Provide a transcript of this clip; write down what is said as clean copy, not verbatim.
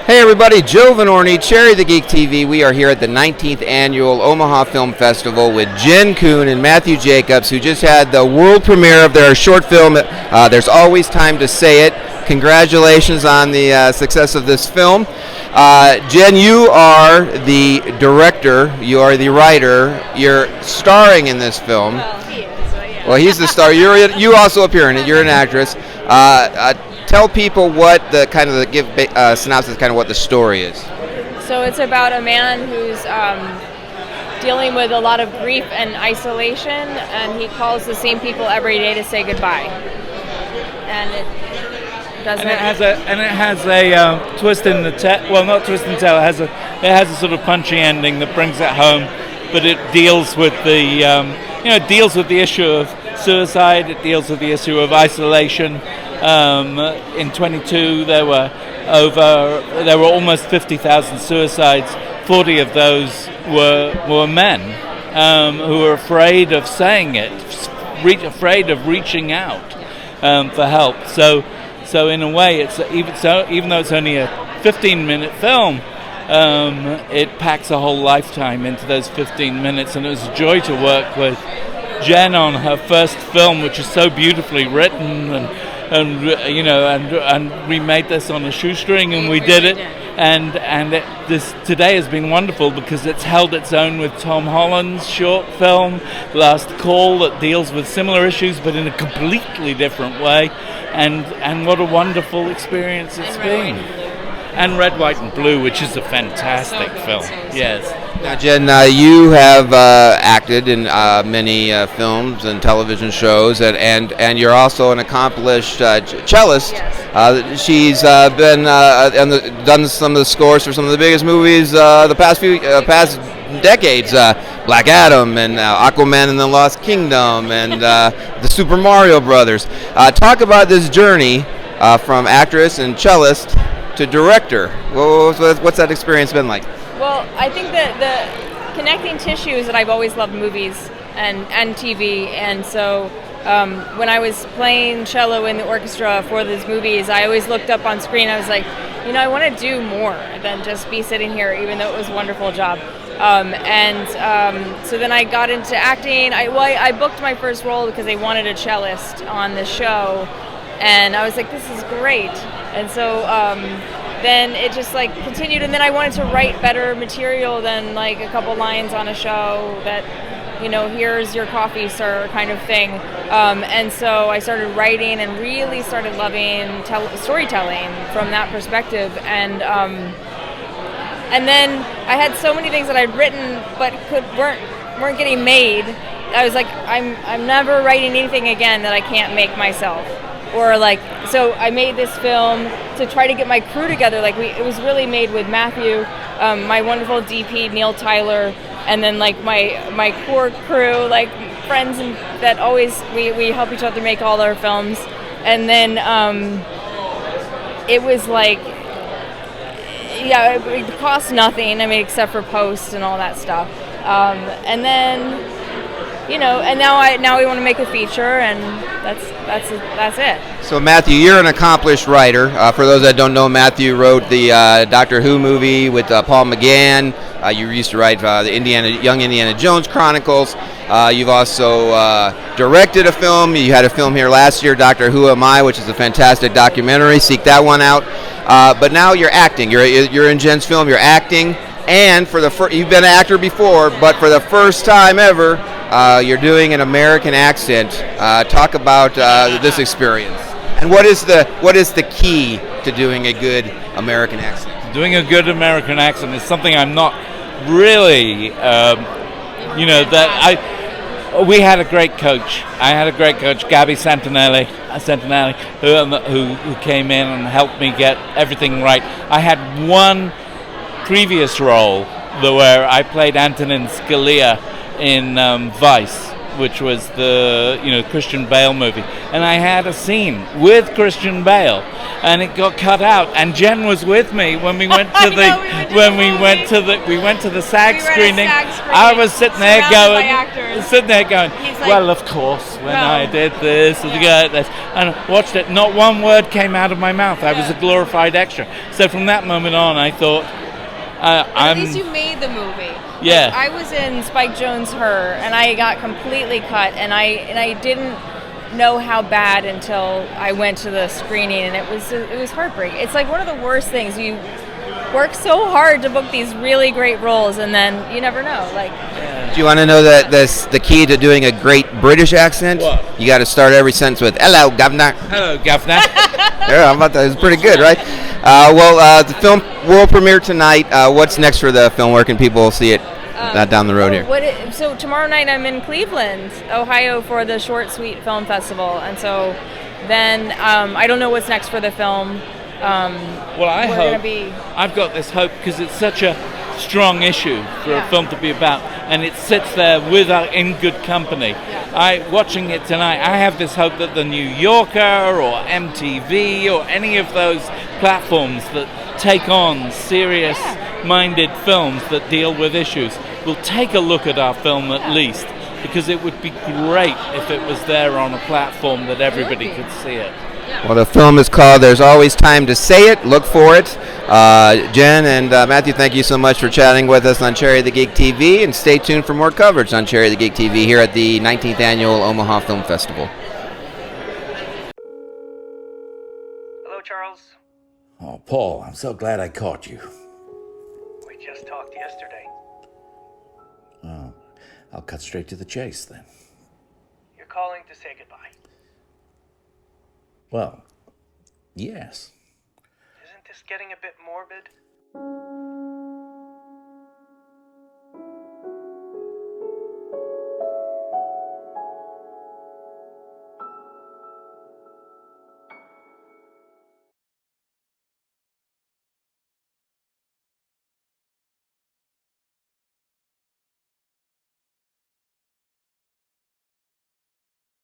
Hey everybody, Joe Vanourney, Cherry the Geek TV. We are here at the 19th annual Omaha Film Festival with Jen Kuhn and Matthew Jacobs, who just had the world premiere of their short film, There's Always Time to Say It. Congratulations on the success of this film. Jen, you are the director, you are the writer, you're starring in this film. Well, he is, so yeah. Well, he's the star. You also appear in it. You're an actress. Tell people what give synopsis, kind of what the story is. So it's about a man who's dealing with a lot of grief and isolation, and he calls the same people every day to say goodbye. And it doesn't. And it has a twist in the tail. Well, not twist in the tail. It has a sort of punchy ending that brings it home, but it deals with the issue of suicide. It deals with the issue of isolation. In 22, there were almost 50,000 suicides. 40 of those were men who were afraid of saying it, afraid of reaching out for help. So in a way, even though it's only a 15-minute film, it packs a whole lifetime into those 15 minutes, and it was a joy to work with Jen on her first film, which is so beautifully written, and we made this on a shoestring, and we did it, and this today has been wonderful because it's held its own with Tom Holland's short film Last Call that deals with similar issues but in a completely different way, and what a wonderful experience it's been. And Red, White, and Blue, which is a fantastic film. Yes. Now, Jen, you have acted in many films and television shows, and you're also an accomplished cellist. Yes. She's been done some of the scores for some of the biggest movies the past decades. Black Adam and Aquaman and the Lost Kingdom and the Super Mario Brothers. Talk about this journey from actress and cellist to director. What's that experience been like? Well, I think that the connecting tissue is that I've always loved movies and TV, and so when I was playing cello in the orchestra for these movies, I always looked up on screen. I was like, I want to do more than just be sitting here, even though it was a wonderful job. So then I got into acting. I booked my first role because they wanted a cellist on the show, and I was like, this is great. And so then it just continued, and then I wanted to write better material than a couple lines on a show that, here's your coffee, sir, kind of thing. And so I started writing and really started loving storytelling from that perspective. And then I had so many things that I'd written but weren't getting made. I was like, I'm never writing anything again that I can't make myself. So I made this film to try to get my crew together. It was really made with Matthew, my wonderful DP Neil Tyler, and then my core crew, friends that always we help each other make all our films. And then it was it cost nothing. Except for post and all that stuff. And then. And now we want to make a feature, and that's it. So Matthew, you're an accomplished writer. For those that don't know, Matthew wrote the Doctor Who movie with Paul McGann. You used to write the Young Indiana Jones Chronicles. You've also directed a film. You had a film here last year, Doctor Who Am I, which is a fantastic documentary. Seek that one out. But now you're acting. You're in Jen's film. You're acting, and you've been an actor before, but for the first time ever. You're doing an American accent. Talk about this experience. And what is the key to doing a good American accent? Doing a good American accent is something I'm not really, we had a great coach. I had a great coach, Gabby Santinelli, who came in and helped me get everything right. I had one previous role where I played Antonin Scalia in Vice, which was the Christian Bale movie, and I had a scene with Christian Bale, and it got cut out. And Jen was with me when we went to the SAG screening. I was sitting there going, He's like, well, of course, when no. I did this, and watched it, not one word came out of my mouth. I was a glorified extra. So from that moment on, I thought, at least you made the movie. Yeah. Like, I was in Spike Jonze' Her, and I got completely cut, and I didn't know how bad until I went to the screening, and it was heartbreaking. It's like one of the worst things. You work so hard to book these really great roles, and then you never know. Like, do you want to know that the key to doing a great British accent? What? You got to start every sentence with "Hello, Gov'nor." hello, Gov'nor. Yeah, it's pretty good, right? The film world premiere tonight. What's next for the film? Where can people see it down the road here? So tomorrow night I'm in Cleveland, Ohio for the Short Sweet Film Festival, and so then I don't know what's next for the film. Well, I've got this hope because it's such a strong issue for a film to be about, and it sits there in good company. Watching it tonight, I have this hope that the New Yorker or MTV or any of those platforms that take on serious-minded films that deal with issues will take a look at our film at least, because it would be great if it was there on a platform that everybody could see it. Well, the film is called There's Always Time to Say It. Look for it. Jen and Matthew, thank you so much for chatting with us on Cherry the Geek TV, and stay tuned for more coverage on Cherry the Geek TV here at the 19th Annual Omaha Film Festival. Hello, Charles. Oh, Paul, I'm so glad I caught you. We just talked yesterday. Oh, I'll cut straight to the chase then. You're calling to say goodbye. Well, yes. Isn't this getting a bit morbid?